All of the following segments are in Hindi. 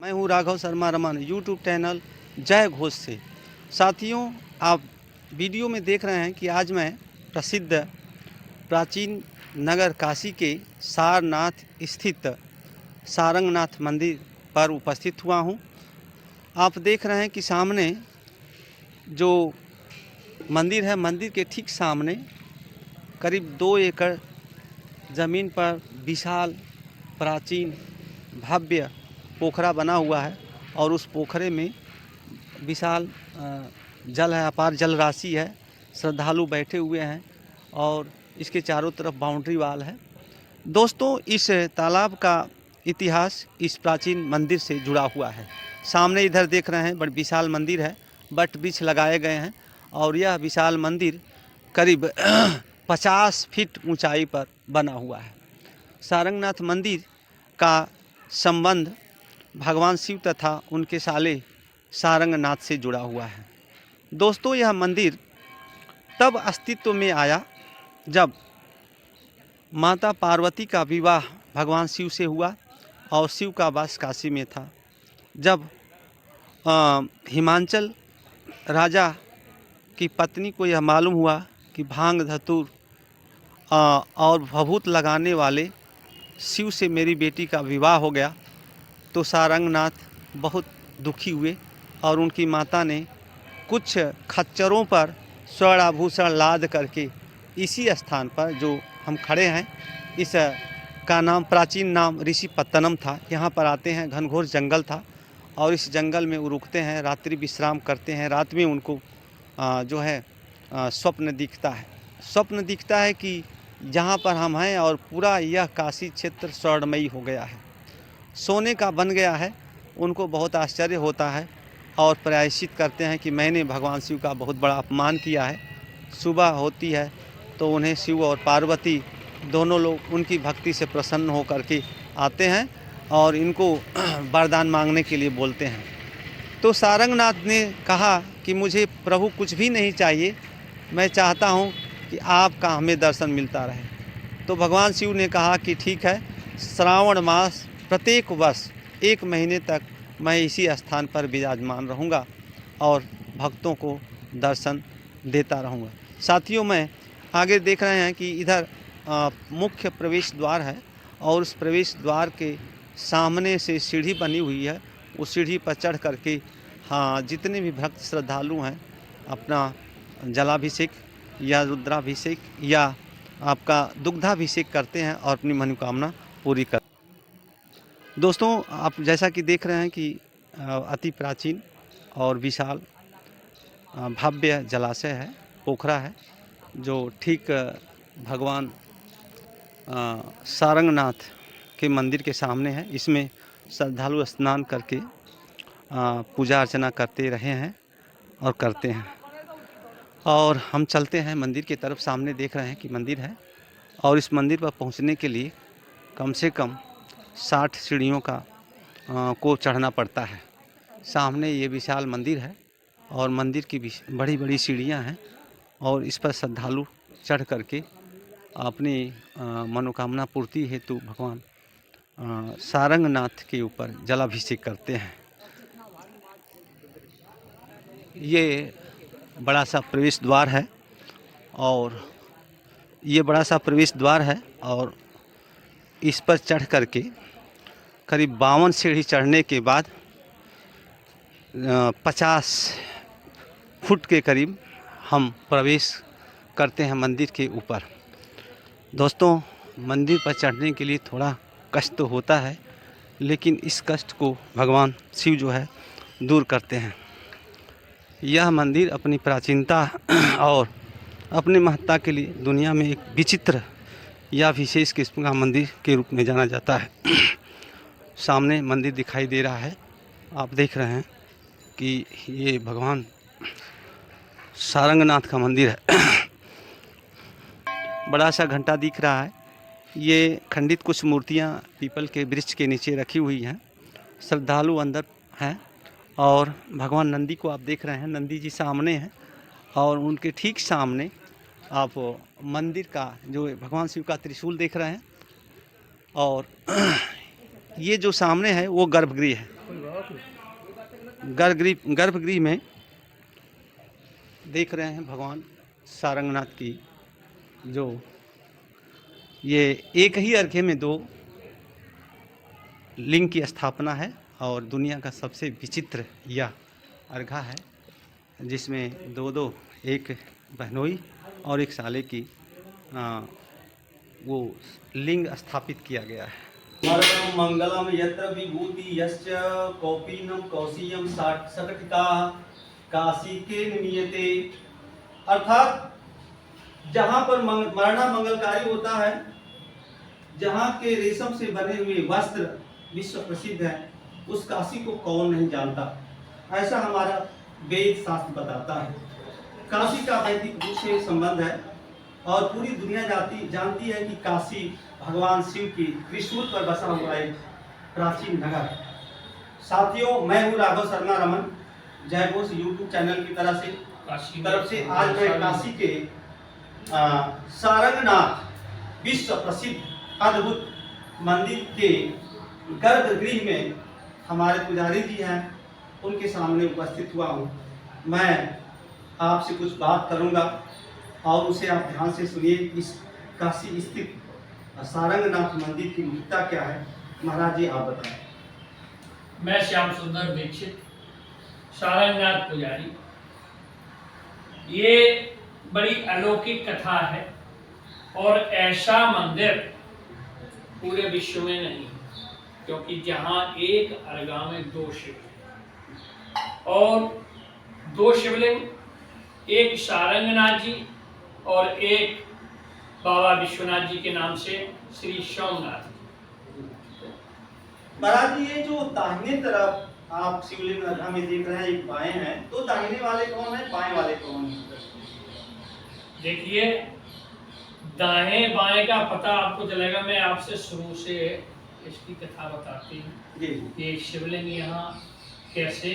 मैं हूं राघव शर्मा रमन, यूट्यूब चैनल जय घोष से। साथियों, आप वीडियो में देख रहे हैं कि आज मैं प्रसिद्ध प्राचीन नगर काशी के सारनाथ स्थित सारंगनाथ मंदिर पर उपस्थित हुआ हूं। आप देख रहे हैं कि सामने जो मंदिर है, मंदिर के ठीक सामने करीब 2 एकड़ ज़मीन पर विशाल प्राचीन भव्य पोखरा बना हुआ है और उस पोखरे में विशाल जल है, अपार जल राशि है। श्रद्धालु बैठे हुए हैं और इसके चारों तरफ बाउंड्री वाल है। दोस्तों, इस तालाब का इतिहास इस प्राचीन मंदिर से जुड़ा हुआ है। सामने इधर देख रहे हैं, बड़ा विशाल मंदिर है, वट वृक्ष लगाए गए हैं और यह विशाल मंदिर करीब 50 फीट ऊंचाई पर बना हुआ है। सारंगनाथ मंदिर का संबंध भगवान शिव तथा उनके साले सारंगनाथ से जुड़ा हुआ है। दोस्तों, यह मंदिर तब अस्तित्व में आया जब माता पार्वती का विवाह भगवान शिव से हुआ और शिव का वास काशी में था। जब हिमांचल राजा की पत्नी को यह मालूम हुआ कि भांग धतूर और भभूत लगाने वाले शिव से मेरी बेटी का विवाह हो गया, तो सारंगनाथ बहुत दुखी हुए और उनकी माता ने कुछ खच्चरों पर स्वर्ण आभूषण लाद करके इसी स्थान पर जो हम खड़े हैं, इस का नाम प्राचीन नाम ऋषिपत्तनम था। यहाँ पर आते हैं, घनघोर जंगल था और इस जंगल में वो रुकते हैं, रात्रि विश्राम करते हैं। रात में उनको जो है स्वप्न दिखता है कि जहाँ पर हम हैं और पूरा यह काशी क्षेत्र स्वर्णमयी हो गया है, सोने का बन गया है। उनको बहुत आश्चर्य होता है और प्रायश्चित करते हैं कि मैंने भगवान शिव का बहुत बड़ा अपमान किया है। सुबह होती है तो उन्हें शिव और पार्वती दोनों लोग उनकी भक्ति से प्रसन्न होकर के आते हैं और इनको वरदान मांगने के लिए बोलते हैं। तो सारंगनाथ ने कहा कि मुझे प्रभु कुछ भी नहीं चाहिए, मैं चाहता हूँ कि आपका हमें दर्शन मिलता रहे। तो भगवान शिव ने कहा कि ठीक है, श्रावण मास प्रत्येक वर्ष 1 महीने तक मैं इसी स्थान पर विराजमान रहूँगा और भक्तों को दर्शन देता रहूँगा। साथियों, मैं आगे देख रहे हैं कि इधर मुख्य प्रवेश द्वार है और उस प्रवेश द्वार के सामने से सीढ़ी बनी हुई है। उस सीढ़ी पर चढ़ करके जितने भी भक्त श्रद्धालु हैं अपना जलाभिषेक या रुद्राभिषेक या आपका दुग्धाभिषेक करते हैं और अपनी मनोकामना पूरी कर। दोस्तों, आप जैसा कि देख रहे हैं कि अति प्राचीन और विशाल भव्य जलाशय है, पोखरा है, जो ठीक भगवान सारंगनाथ के मंदिर के सामने है। इसमें श्रद्धालु स्नान करके पूजा अर्चना करते रहे हैं और करते हैं। और हम चलते हैं मंदिर की तरफ। सामने देख रहे हैं कि मंदिर है और इस मंदिर पर पहुंचने के लिए कम से कम 60 सीढ़ियों का को चढ़ना पड़ता है। सामने ये विशाल मंदिर है और मंदिर की बड़ी बड़ी सीढ़ियां हैं और इस पर श्रद्धालु चढ़ करके अपनी मनोकामना पूर्ति हेतु भगवान सारंगनाथ के ऊपर जलाभिषेक करते हैं। ये बड़ा सा प्रवेश द्वार है और इस पर चढ़ करके करीब 52 सीढ़ी चढ़ने के बाद 50 फुट के करीब हम प्रवेश करते हैं मंदिर के ऊपर। दोस्तों, मंदिर पर चढ़ने के लिए थोड़ा कष्ट तो होता है, लेकिन इस कष्ट को भगवान शिव जो है दूर करते हैं। यह मंदिर अपनी प्राचीनता और अपनी महत्ता के लिए दुनिया में एक विचित्र या विशेष किस्म का मंदिर के रूप में जाना जाता है। सामने मंदिर दिखाई दे रहा है, आप देख रहे हैं कि ये भगवान सारंगनाथ का मंदिर है। बड़ा सा घंटा दिख रहा है। ये खंडित कुछ मूर्तियाँ पीपल के वृक्ष के नीचे रखी हुई हैं। श्रद्धालु अंदर हैं और भगवान नंदी को आप देख रहे हैं, नंदी जी सामने हैं और उनके ठीक सामने आप मंदिर का जो भगवान शिव का त्रिशूल देख रहे हैं और ये जो सामने है वो गर्भगृह है। गर्भगृह में देख रहे हैं भगवान सारंगनाथ की जो ये एक ही अर्घ्य में 2 लिंग की स्थापना है और दुनिया का सबसे विचित्र यह अर्घा है जिसमें 2 एक बहनोई और एक साले की वो लिंग स्थापित किया गया है। मरणं मंगलम यत्र विभूति यश्च कौपीनम कौशीयम सकटिका काशी के नियते, अर्थात जहाँ पर मरना मंगलकारी होता है, जहाँ के रेशम से बने हुए वस्त्र विश्व प्रसिद्ध है, उस काशी को कौन नहीं जानता, ऐसा हमारा वेद शास्त्र बताता है। काशी का वैदिक रूप से संबंध है और पूरी दुनिया जानती है कि काशी भगवान शिव की त्रिशूल पर बसा हुआ एक प्राचीन नगर है। साथियों, मैं हूँ राघव शर्मा रमन, जय घोष यूट्यूब चैनल की तरफ से आज मैं काशी के सारंगनाथ विश्व प्रसिद्ध अद्भुत मंदिर के गर्भगृह में हमारे पुजारी जी हैं, उनके सामने उपस्थित हुआ हूँ। मैं आपसे कुछ बात करूँगा और उसे आप ध्यान से सुनिए। इस काशी स्थित सारंगनाथ मंदिर की महत्ता क्या है, महाराज जी आप बताएं। मैं श्याम सुंदर दीक्षित, सारंगनाथ पुजारी। ये बड़ी अलौकिक कथा है और ऐसा मंदिर पूरे विश्व में नहीं, क्योंकि जहाँ एक अर्घा में 2 शिव और 2 शिवलिंग, एक सारंगनाथ जी और एक बाबा विश्वनाथ जी के नाम से श्री सोमनाथ। महाराज जी, ये जो दाहिने तरफ आप शिवलिंग अर्घा में देख रहे हैं, एक बाएं हैं, तो दाहिने वाले कौन है, बाएं वाले कौन है? देखिए, दाएं बाएं का पता आपको चलेगा। मैं आपसे शुरू से इसकी कथा बताती हूँ। ये शिवलिंग यहाँ कैसे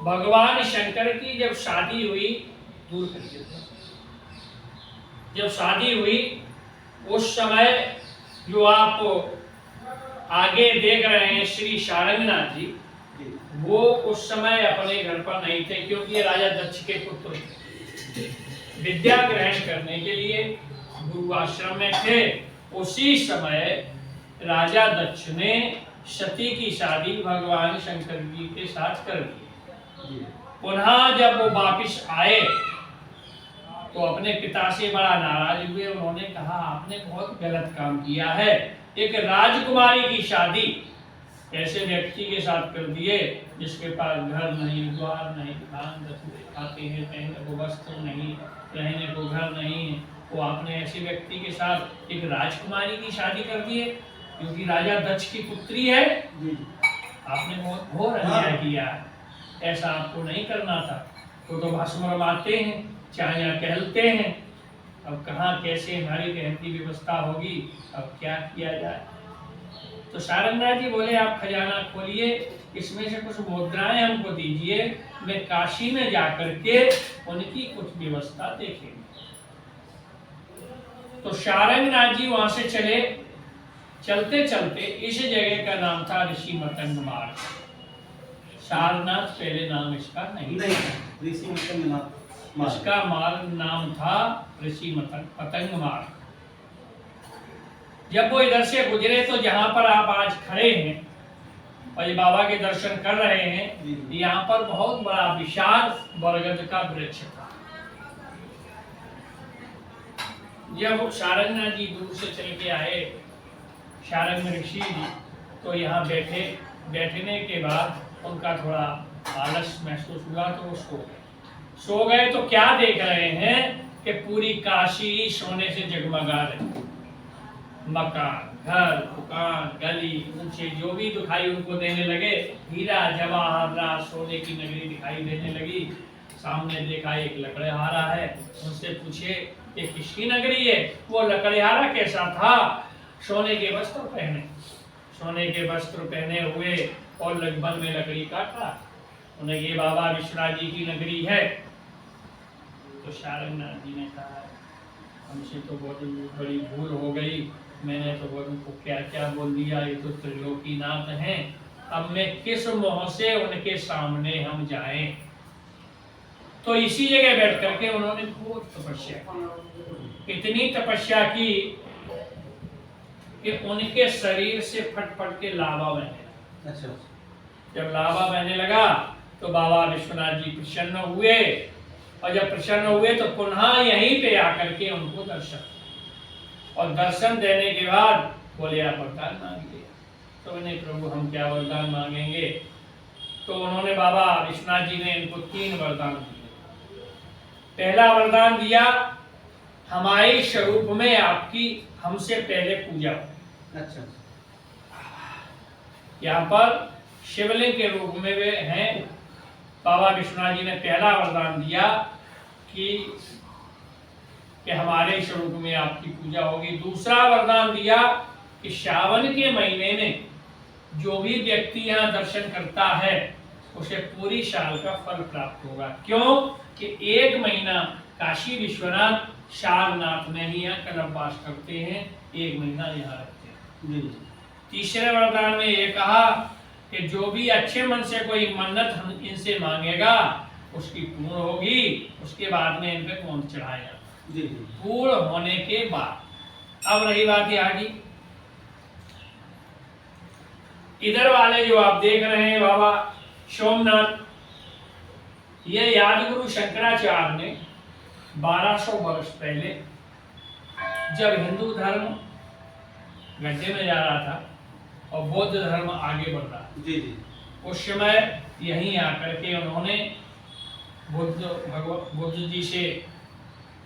भगवान शंकर की जब शादी हुई, दूर करके जब शादी हुई उस समय जो आप आगे देख रहे हैं श्री सारंगनाथ जी, वो उस समय अपने घर पर नहीं थे, क्योंकि राजा दक्ष के पुत्र विद्या ग्रहण करने के लिए गुरु आश्रम में थे। उसी समय राजा दक्ष ने सती की शादी भगवान शंकर जी के साथ कर दी। पुनः जब वो वापिस आए तो अपने पिता से बड़ा नाराज हुए। उन्होंने कहा, आपने बहुत गलत काम किया है, एक राजकुमारी की शादी ऐसे व्यक्ति के साथ कर दिए जिसके पास घर नहीं, द्वार नहीं, खान खाते हैं, पहनने को वस्त्र नहीं, रहने को घर नहीं, वो आपने ऐसे व्यक्ति के साथ एक राजकुमारी की शादी कर दी है, क्योंकि राजा दक्ष की पुत्री है। आपने बहुत घोर अन्याय किया, ऐसा आपको नहीं करना था। तो भस्म रमाते हैं, चाया कहलते हैं। अब कहाँ कैसे हमारी रहने की व्यवस्था होगी, अब क्या किया जाए। तो सारंगनाथ जी बोले, आप खजाना खोलिए, इसमें से कुछ मुद्राएं हमको दीजिए, मैं काशी में जाकर के उनकी कुछ व्यवस्था देखेंगे। तो सारंगनाथ जी वहां से चले। चलते चलते इस जगह का नाम था ऋषि मतंग मार्ग। सारनाथ पहले नाम इसका नहीं था, ऋषि मतंग मार्ग, इसका मार्ग नाम था ऋषि मतंग मार्ग। जब वो इधर से गुजरे तो जहाँ पर आप आज खड़े हैं और ये बाबा के दर्शन कर रहे हैं, यहाँ पर बहुत बड़ा विशाल बरगद का वृक्ष था। जब सारंगनाथ जी दूर से चल के आए, सारंग ऋषि जी, तो यहाँ बैठने के बाद उनका थोड़ा आलस महसूस हुआ, तो वो सो गए। तो क्या देख रहे हैं कि पूरी काशी सोने से जगमगा रही। मकान, घर, दुकान, गली, ऊंचे जो भी दिखाई उनको देने लगे, हीरा जवाहरात सोने की नगरी दिखाई देने लगी। सामने देखा एक लकड़हारा है, उनसे पूछे ये किसकी नगरी है? वो लकड़हारा कैसा था? सोने के वस्त्र पहने हुए और लगभग में लकड़ी काटा। उन्हें ये बाबा विश्वनाथ जी की नगरी है। तो सारंगनाथ जी ने कहा, हमसे तो बहुत बड़ी भूल हो गई, मैंने तो उनको क्या क्या बोल दिया, ये तो त्रिलोकीनाथ हैं, अब मैं किस मोह से उनके सामने हम जाएं। तो इसी जगह बैठ करके उन्होंने खूब तपस्या की, इतनी तपस्या की कि उनके शरीर से फट फट के लावा बहने लगा। जब लावा बहने लगा तो बाबा विश्वनाथ जी प्रसन्न हुए, और जब प्रसन्न हुए तो पुनः यहीं पे आकर के उनको दर्शन, और दर्शन देने के बाद बोले आप वरदान मांगिए। तो उन्हें प्रभु हम क्या वरदान मांगेंगे। तो उन्होंने बाबा विश्वनाथ जी ने इनको 3 वरदान दिए। पहला वरदान दिया, हमारे स्वरूप में आपकी हमसे पहले पूजा हो। अच्छा। यहाँ पर शिवलिंग के रूप में वे हैं। बाबा विश्वनाथ जी ने पहला वरदान दिया कि हमारे स्वरूप में आपकी पूजा होगी। दूसरा वरदान दिया कि श्रावण के महीने में जो भी व्यक्ति यहाँ दर्शन करता है उसे पूरी साल का फल प्राप्त होगा। क्यों कि 1 महीना काशी विश्वनाथ सारनाथ में ही यहाँ कल्पवास करते हैं, 1 महीना यहाँ रहते हैं। तीसरे वरदान में ये कहा कि जो भी अच्छे मन से कोई मन्नत हम इनसे मांगेगा उसकी पूर्ण होगी। उसके बाद में इन पे कौन चढ़ाएगा। पूर्ण होने के बाद अब रही बात यहाँ की, इधर वाले जो आप देख रहे हैं बाबा सोमनाथ, ये यादगुरु शंकराचार्य ने 1200 वर्ष पहले जब हिंदू धर्म गड्ढे में जा रहा था और बौद्ध धर्म आगे बढ़ रहा था, उस समय यहीं आकर के उन्होंने बुद्ध जी से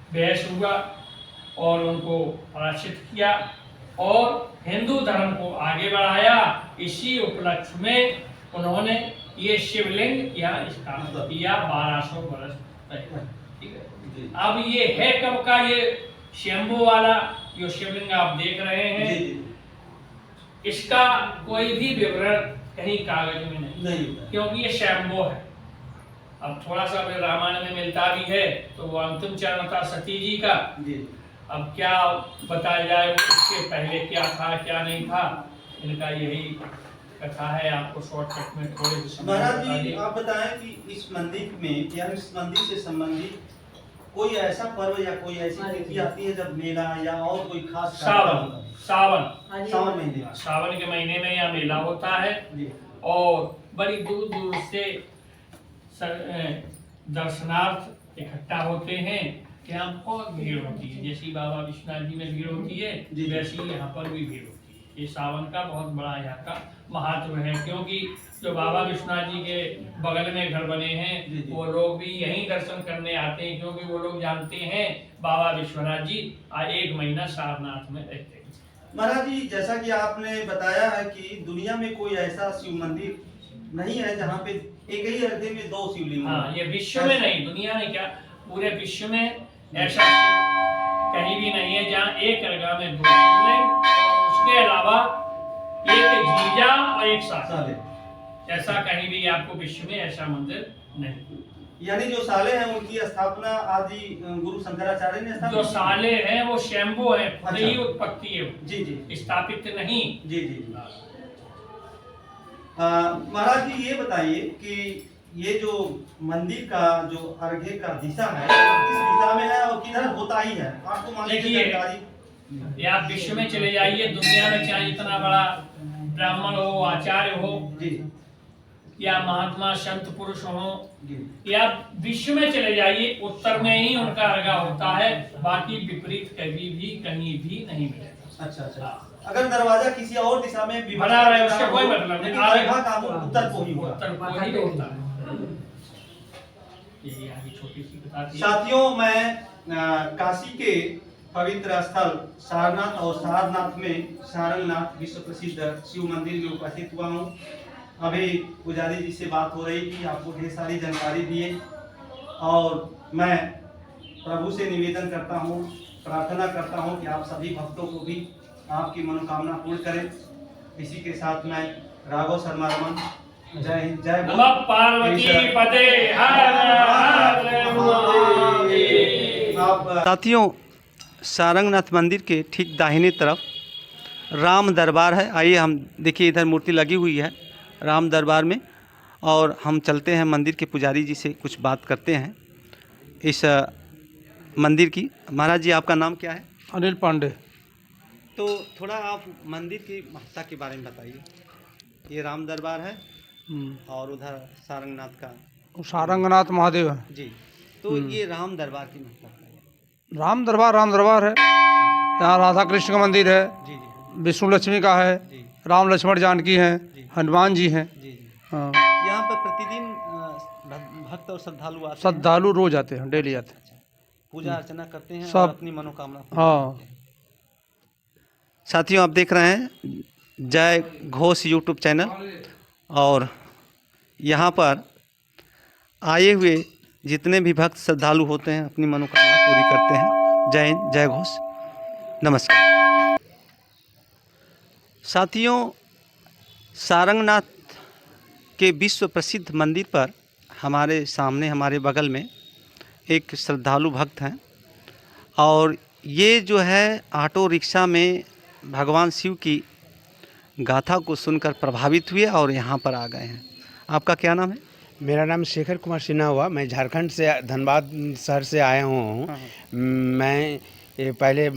बहस हुआ और उनको पराजित किया और हिंदू धर्म को आगे बढ़ाया। इसी उपलक्ष्य में उन्होंने ये शिवलिंग यहाँ स्थापित किया 1200 वर्ष पहले। ठीक है। अब ये है कब का, ये शंभू वाला जो शिवलिंग आप देख रहे हैं, इसका कोई भी विवरण कहीं कागज में नहीं, क्योंकि ये शंभू है। अब थोड़ा सा रामायण में मिलता भी है, तो वो अंतिम चरण था सती जी का। अब क्या बताया जाए, उसके पहले क्या था क्या नहीं था, इनका यही कथा है। आपको शॉर्टकट में थोड़े महाराज जी आप बताएं कि इस मंदिर में या इस मंदिर से संबंधित कोई ऐसा पर्व या कोई ऐसी तिथि आती है जब मेला या और कोई खास सावन महीने, सावन के महीने में यहाँ मेला होता है और बड़ी दूर दूर से दर्शनार्थ इकट्ठा होते हैं। यहाँ बहुत भीड़ होती है, जैसी बाबा विश्वनाथ जी में भीड़ होती है वैसी यहाँ पर भी भीड़ होती है। ये सावन का बहुत बड़ा यहाँ का महत्व है, क्योंकि जो बाबा विश्वनाथ जी के बगल में घर बने हैं वो लोग भी यहीं दर्शन करने आते हैं, क्योंकि वो लोग जानते हैं बाबा विश्वनाथ जी 1 महीना सारनाथ में रहते हैं। महाराज जी जैसा कि आपने बताया है कि दुनिया में कोई ऐसा शिव मंदिर नहीं है जहाँ पे एक ही हृदय में 2 शिवलिंग। हाँ, ये विश्व में नहीं, दुनिया में क्या पूरे विश्व में ऐसा कहीं भी नहीं है जहाँ एक दरगाह में 2 शिवलिंग और उसके अलावा एक जीजा और एक साले। ऐसा कहीं भी आपको विश्व में ऐसा मंदिर नहीं। यानी जो साले हैं उनकी स्थापना आदि गुरु शंकराचार्य ने स्थापित। जो साले हैं वो शंभू है, खुद ही उत्पत्ति है। जी स्थापित नहीं। जी। महाराज जी ये बताइए कि ये जो मंदिर का जो अर्घ्य का दिशा है किस दिशा में है और किधर होता ही है, आपको मालूम है? या आप विश्व में चले जाइए, दुनिया में चाहे इतना बड़ा ब्राह्मण हो, आचार्य हो या महात्मा संत पुरुष हो, या विश्व में चले जाइए, उत्तर में ही उनका अर्घा होता है, बाकी विपरीत कभी भी कहीं भी नहीं मिलेगा। अच्छा। अगर दरवाजा किसी और दिशा में बना रहे उसका कोई मतलब नहीं, अर्घा का उत्तर को ही उत्तर को ही होता है। ये आगे छोटी सी बता दी। साथियों, मैं काशी के पवित्र स्थल सारनाथ और सारनाथ में सारंगनाथ विश्व प्रसिद्ध शिव मंदिर में उपस्थित हुआ हूँ। अभी पुजारी जी से बात हो रही थी, आपको ढेर सारी जानकारी दिए और मैं प्रभु से निवेदन करता हूँ, प्रार्थना करता हूँ कि आप सभी भक्तों को भी आपकी मनोकामना पूर्ण करें। इसी के साथ मैं राघव शर्मा रमन, जय हिंद, जय पार्वती पते साथियों, सारंगनाथ मंदिर के ठीक दाहिने तरफ राम दरबार है। आइए हम देखिए, इधर मूर्ति लगी हुई है राम दरबार में, और हम चलते हैं मंदिर के पुजारी जी से कुछ बात करते हैं इस मंदिर की। महाराज जी, आपका नाम क्या है? अनिल पांडे। तो थोड़ा आप मंदिर की महत्ता के बारे में बताइए। ये राम दरबार है और उधर सारंगनाथ का सारंगनाथ महादेव है जी। तो ये राम दरबार की महत्ता है। राम दरबार है। यहाँ राधा कृष्ण का मंदिर है, जी जी विष्णु लक्ष्मी का है, जी राम लक्ष्मण जानकी हैं, जी हनुमान जी हैं। जी जी। हाँ, यहाँ पर प्रतिदिन भक्त और श्रद्धालु आते हैं। श्रद्धालु रोज आते हैं, डेली आते हैं। अच्छा, पूजा अर्चना करते हैं सब। और अपनी मनोकामना पूरी हाँ। करते हैं। साथियों, आप देख रहे हैं जय घोष यूट्यूब चैनल, और यहाँ पर आए हुए जितने भी भक्त श्रद्धालु होते हैं अपनी मनोकामना पूरी करते हैं। जय हिंद, जय घोष, नमस्कार। साथियों, सारंगनाथ के विश्व प्रसिद्ध मंदिर पर हमारे सामने, हमारे बगल में एक श्रद्धालु भक्त हैं, और ये जो है ऑटो रिक्शा में भगवान शिव की गाथा को सुनकर प्रभावित हुए और यहाँ पर आ गए हैं। आपका क्या नाम है? मेरा नाम शेखर कुमार सिन्हा हुआ। मैं झारखंड से, धनबाद शहर से आया हूँ। मैं ये पहले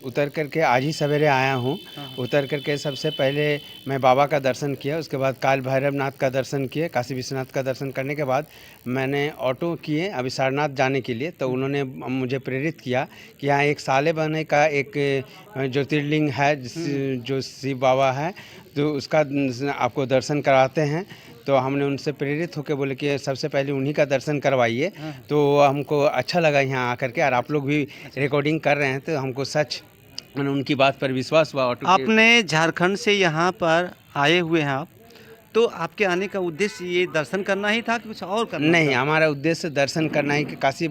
उतर करके आज ही सवेरे आया हूँ। उतर करके सबसे पहले मैं बाबा का दर्शन किया, उसके बाद काल भैरवनाथ का दर्शन किए, काशी विश्वनाथ का दर्शन करने के बाद मैंने ऑटो किए अभी सारनाथ जाने के लिए। तो उन्होंने मुझे प्रेरित किया कि यहाँ एक साले बने का एक ज्योतिर्लिंग है जो शिव बाबा है, तो उसका आपको दर्शन कराते हैं। तो हमने उनसे प्रेरित होकर बोले कि सबसे पहले उन्हीं का दर्शन करवाइए। तो हमको अच्छा लगा यहाँ आकर के, और आप लोग भी रिकॉर्डिंग कर रहे हैं तो हमको सच मैंने उनकी बात पर विश्वास हुआ। आपने झारखंड से यहाँ पर आए हुए हैं आप, तो आपके आने का उद्देश्य ये दर्शन करना ही था कि कुछ और करना नहीं, था? हमारा उद्देश्य दर्शन करना ही कि काशी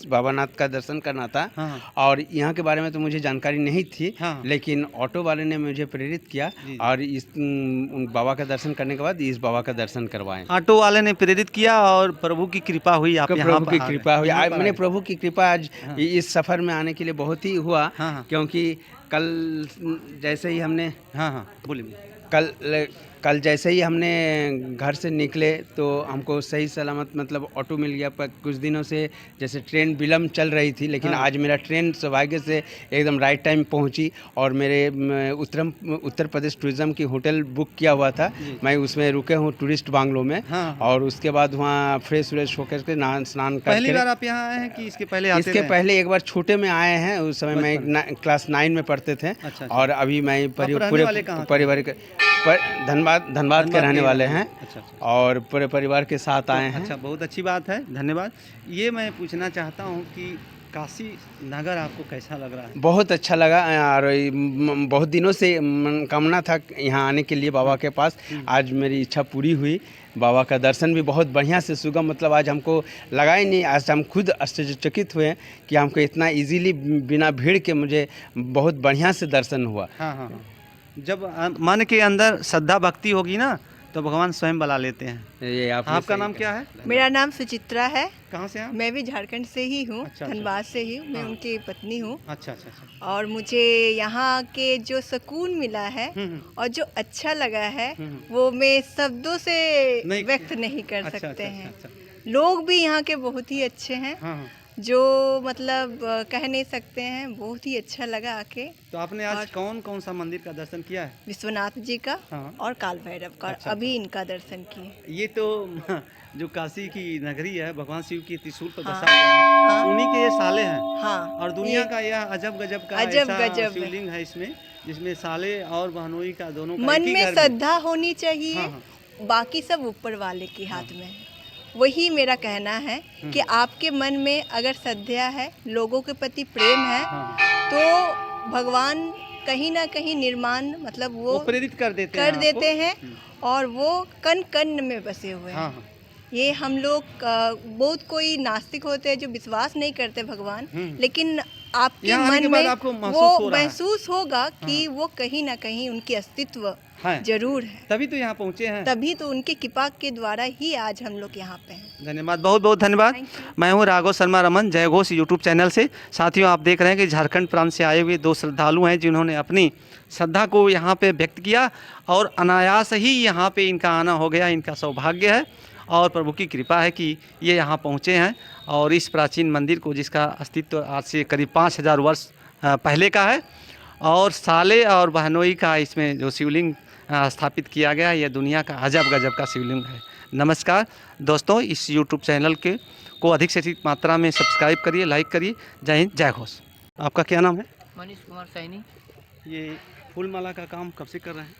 बाबानाथ का दर्शन करना था। हाँ। और यहाँ के बारे में तो मुझे जानकारी नहीं थी। हाँ। लेकिन ऑटो वाले ने मुझे प्रेरित किया और इस उन बाबा का दर्शन करने के बाद इस बाबा का दर्शन करवाएं। ऑटो वाले ने प्रेरित किया और प्रभु की कृपा हुई, आप यहाँ प्रभु की कृपा हुई। आज मैंने प्रभु की कृपा आज इस सफ़र में आने के लिए बहुत ही हुआ। हाँ। क्योंकि कल जैसे ही हमने बोलिए। कल जैसे ही हमने घर से निकले तो हमको सही सलामत मतलब ऑटो मिल गया। पर कुछ दिनों से जैसे ट्रेन विलम्ब चल रही थी, लेकिन आज मेरा ट्रेन सौभाग्य से एकदम राइट टाइम पहुंची। और मेरे उत्तर प्रदेश टूरिज़्म की होटल बुक किया हुआ था, मैं उसमें रुके हूँ टूरिस्ट बांग्लो में। और उसके बाद वहाँ फ्रेश व्रेश होकर के स्नान करके। पहली बार आप यहाँ आए हैं कि इसके पहले आते इसके पहले एक बार छोटे में आए हैं, उस समय मैं क्लास 9 में पढ़ते थे। अच्छा। और अभी मैं पूरे परिवार धनबाद के रहने वाले हैं। अच्छा। और पूरे परिवार के साथ आए हैं। अच्छा, बहुत अच्छी बात है, धन्यवाद। ये मैं पूछना चाहता हूँ कि काशी नगर आपको कैसा लग रहा है? बहुत अच्छा लगा, और बहुत दिनों से मनोकामना था यहाँ आने के लिए बाबा के पास। आज मेरी इच्छा पूरी हुई। बाबा का दर्शन भी बहुत बढ़िया से सुगम, मतलब आज हमको लगा ही नहीं, आज हम खुद आश्चर्यचकित हुए कि हमको इतना इजीली बिना भीड़ के मुझे बहुत बढ़िया से दर्शन हुआ। हाँ। जब मन के अंदर श्रद्धा भक्ति होगी ना तो भगवान स्वयं बुला लेते हैं। ये आपका नाम क्या है? मेरा नाम सुचित्रा है। कहाँ से आप? मैं भी झारखंड से ही हूँ। अच्छा। धनबाद से ही मैं उनकी पत्नी हूँ। अच्छा। और मुझे यहाँ के जो सुकून मिला है और जो अच्छा लगा है वो मैं शब्दों से व्यक्त नहीं कर सकते हैं। लोग भी यहाँ के बहुत ही अच्छे हैं। जो मतलब कह नहीं सकते हैं, बहुत ही अच्छा लगा आके। तो आपने आज कौन सा मंदिर का दर्शन किया है? विश्वनाथ जी का और काल भैरव का। अच्छा। अभी इनका दर्शन किए। ये तो जो काशी की नगरी है, भगवान शिव की त्रिशूल पर बसा हुआ है, उन्हीं के ये साले हैं। हाँ। और दुनिया का यह अजब गजब का ऐसा शिवलिंग है इसमें, जिसमें साले और बहनोई का दोनों का मन एक ही में घर श्रद्धा होनी चाहिए। बाकी सब ऊपर वाले के हाथ में है। वही मेरा कहना है कि आपके मन में अगर श्रद्धा है, लोगों के प्रति प्रेम है, तो भगवान कहीं ना कहीं निर्माण मतलब वो प्रेरित कर देते हैं और वो कण कण में बसे हुए हैं। ये हम लोग बहुत कोई नास्तिक होते हैं जो विश्वास नहीं करते भगवान, लेकिन आपके यहाँ आने के मन बाद में आपको महसूस हो वो रहा है। महसूस होगा कि वो कहीं ना कहीं उनकी अस्तित्व है। जरूर है। तभी तो यहाँ पहुँचे हैं। तभी तो उनके कृपा के द्वारा ही आज हम लोग यहाँ पे हैं। धन्यवाद, बहुत बहुत धन्यवाद। Thank you। मैं हूँ राघव शर्मा रमन, जय घोष यूट्यूब चैनल से। साथियों, आप देख रहे हैं कि झारखंड प्रांत से आए हुए दो श्रद्धालु हैं जिन्होंने अपनी श्रद्धा को यहाँ पे व्यक्त किया और अनायास ही यहाँ पे इनका आना हो गया। इनका सौभाग्य है और प्रभु की कृपा है कि ये यहाँ पहुँचे हैं और इस प्राचीन मंदिर को, जिसका अस्तित्व आज से करीब 5000 वर्ष पहले का है और साले और बहनोई का इसमें जो शिवलिंग स्थापित किया गया, यह दुनिया का अजब गजब का शिवलिंग है। नमस्कार दोस्तों, इस यूट्यूब चैनल को अधिक से अधिक मात्रा में सब्सक्राइब करिए, लाइक करिए। जय हिंद, जय घोष। आपका क्या नाम है? मनीष कुमार सैनी। ये फूल माला का काम कब से कर रहे हैं?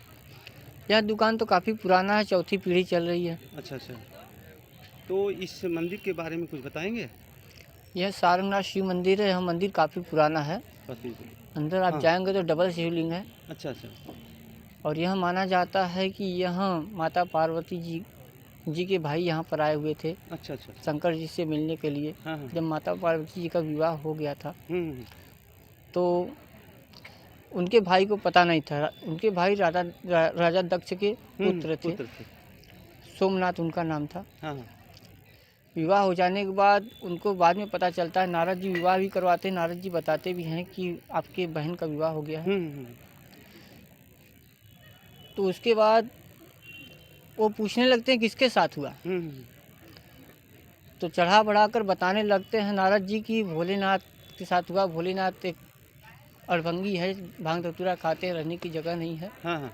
यह दुकान तो काफ़ी पुराना है, चौथी पीढ़ी चल रही है। अच्छा अच्छा, तो इस मंदिर के बारे में कुछ बताएंगे? यह सारंगनाथ शिव मंदिर है। यह मंदिर काफ़ी पुराना है। अंदर आप हाँ। जाएंगे तो डबल शिवलिंग है अच्छा अच्छा, और यह माना जाता है कि यहाँ माता पार्वती जी के भाई यहाँ पर आए हुए थे अच्छा अच्छा, शंकर जी से मिलने के लिए। हाँ हाँ, जब माता पार्वती जी का विवाह हो गया था तो उनके भाई को पता नहीं था। उनके भाई राजा दक्ष के पुत्र थे। सोमनाथ उनका नाम था। हाँ हाँ, विवाह हो जाने के बाद उनको बाद में पता चलता है, नारद जी विवाह भी करवाते हैं। नारद जी बताते भी हैं कि आपके बहन का विवाह हो गया है। तो उसके बाद वो पूछने लगते हैं किसके साथ हुआ। तो चढ़ा बढ़ा कर बताने लगते हैं नारद जी की भोलेनाथ के साथ हुआ। भोलेनाथ एक अड़भंगी है, भांग धतूरा खाते हैं, रहने की जगह नहीं है। हाँ हाँ,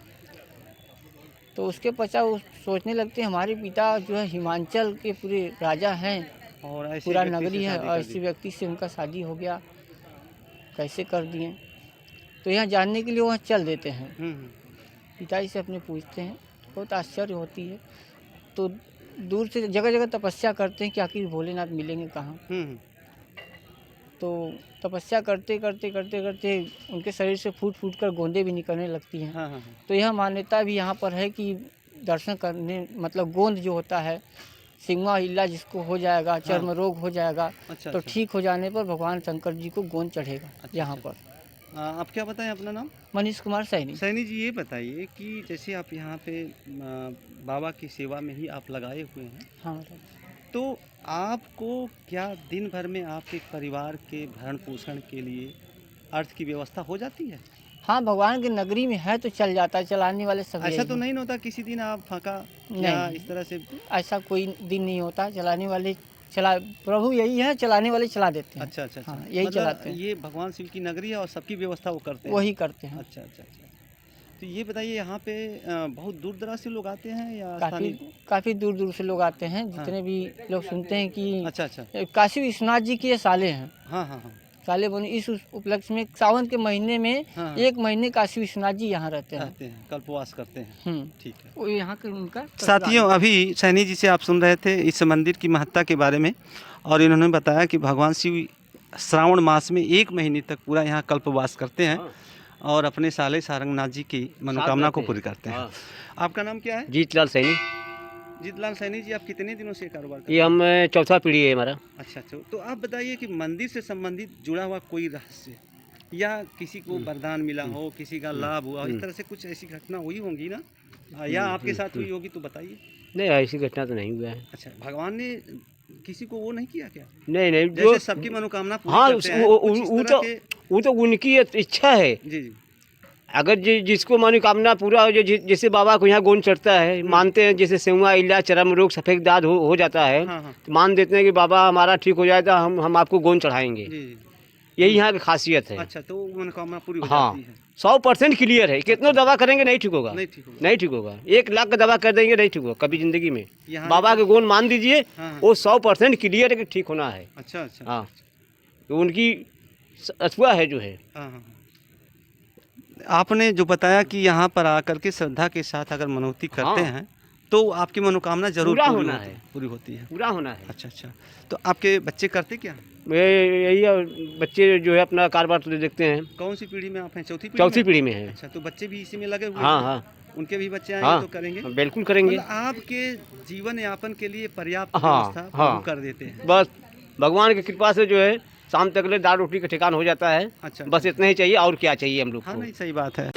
तो उसके पश्चात वो सोचने लगते हैं हमारे पिता जो है हिमाचल के पूरे राजा हैं और ऐसे पूरा व्यक्ति से नगरी है शादी और कर इसी दी। व्यक्ति से उनका शादी हो गया, कैसे कर दिए। तो यहाँ जानने के लिए वहाँ चल देते हैं। पिताजी से अपने पूछते हैं, बहुत आश्चर्य होती है। तो दूर से जगह जगह तपस्या करते हैं कि आखिर भोलेनाथ मिलेंगे कहाँ। तो तपस्या करते करते करते करते उनके शरीर से फूट फूट कर गोंदें भी निकलने लगती हैं। हाँ हाँ, तो यह मान्यता भी यहाँ पर है कि दर्शन करने मतलब गोंद जो होता है, सिंगवा इल्ला जिसको हो जाएगा, चर्म रोग हो जाएगा, अच्छा तो अच्छा। ठीक हो जाने पर भगवान शंकर जी को गोंद चढ़ेगा यहाँ पर। आप क्या बताएं अपना नाम? मनीष कुमार सैनी। सैनी जी, ये बताइए कि जैसे आप यहाँ पे बाबा की सेवा में ही आप लगाए हुए हैं, हाँ, तो आपको क्या दिन भर में आपके परिवार के भरण पोषण के लिए अर्थ की व्यवस्था हो जाती है? हाँ, भगवान की नगरी में है तो चल जाता है। चलाने वाले सब ऐसा यही तो हैं। नहीं होता किसी दिन आप फाका नहीं, या नहीं। इस तरह से? ऐसा कोई दिन नहीं होता। चलाने वाले प्रभु यही है, चलाने वाले चला देते हैं। अच्छा अच्छा अच्छा, हाँ, यही मतलब चलाते हैं। ये भगवान शिव की नगरी है और सबकी व्यवस्था वो करते हैं? वही करते हैं। अच्छा अच्छा अच्छा, तो ये बताइए यहाँ पे बहुत दूर दराज से लोग आते हैं या काफ़ी स्थानीय? काफ़ी दूर दूर से लोग आते हैं। जितने भी लोग सुनते हैं कि अच्छा अच्छा, काशी विश्वनाथ जी के ये साले हैं। हाँ हाँ हाँ साले बने इस उपलक्ष्य में सावन के महीने में हाँ, 1 महीने काशी विश्वनाथ जी यहाँ रहते हैं। रहते हैं, कल्पवास करते हैं। ठीक है वो यहाँ के उनका साथियों, अभी सैनी जी से आप सुन रहे थे इस मंदिर की महत्ता के बारे में और इन्होंने बताया कि भगवान शिव श्रावण मास में 1 महीने तक पूरा यहाँ कल्पवास करते हैं और अपने साले सारंगनाथ जी की मनोकामना को पूरी करते हैं। आपका नाम क्या है? जीतलाल सैनी। जीतलाल सैनी जी, आप कितने दिनों से कारोबार करते ये हम चौथा पीढ़ी है हमारा। अच्छा अच्छा, तो आप बताइए कि मंदिर से संबंधित जुड़ा हुआ कोई रहस्य या किसी को वरदान मिला हो, किसी का लाभ हुआ, इस तरह से कुछ ऐसी घटना हुई होंगी ना, या आपके साथ हुई होगी तो बताइए। नहीं, ऐसी घटना तो नहीं हुआ है। अच्छा, भगवान ने किसी को वो नहीं किया क्या? नहीं नहीं, जैसे जो सबकी मनोकामना पूरी हाँ करते हैं, कुछ इस तरह के? वो तो उनकी इच्छा है। जी जी, अगर जिसको मनोकामना पूरा हो, जैसे बाबा को यहाँ गोंद चढ़ता है, मानते हैं जैसे सेवा इल्ला चरम रोग सफ़ेद दाद हो जाता है, हाँ हाँ, तो मान देते हैं कि बाबा हमारा ठीक हो जाएगा, हम आपको गोंद चढ़ाएंगे। जी जी। यही यहाँ की खासियत है। अच्छा, तो मनोकामना पूरी हो हाँ, जाती है। 100% क्लियर है। कितना दवा करेंगे नहीं ठीक होगा, नहीं ठीक होगा। नहीं ठीक होगा। 1 लाख का दवा कर देंगे नहीं ठीक होगा कभी जिंदगी में। यहाँ बाबा के गोंद मान दीजिए, हाँ, हाँ। वो 100% क्लियर है कि ठीक होना है। अच्छा अच्छा, हाँ, तो उनकी अथवा है जो है। हाँ हाँ। आपने जो बताया कि यहाँ पर आकर के श्रद्धा के साथ अगर मनौती करते हाँ। हैं तो आपकी मनोकामना जरूर पूरा पूरी होना होती है। पूरी होती है। पूरा होना है। अच्छा अच्छा, तो आपके बच्चे करते क्या? यही है, बच्चे जो है अपना कारोबार तो देखते हैं। कौन सी पीढ़ी में आप हैं? चौथी चौथी में? पीढ़ी में है। अच्छा, तो बच्चे भी इसी में लगे हुए हाँ हैं? हाँ उनके भी बच्चे आएंगे हाँ, तो करेंगे? बिल्कुल करेंगे। मतलब आपके जीवन यापन के लिए पर्याप्त हाँ, व्यवस्था हाँ। प्रभु कर देते हैं। बस भगवान की कृपा से जो है शाम तक ले दाल रोटी का ठिकाना हो जाता है। अच्छा, बस इतना ही चाहिए, और क्या चाहिए हम लोग हाँ को। नहीं, सही बात है।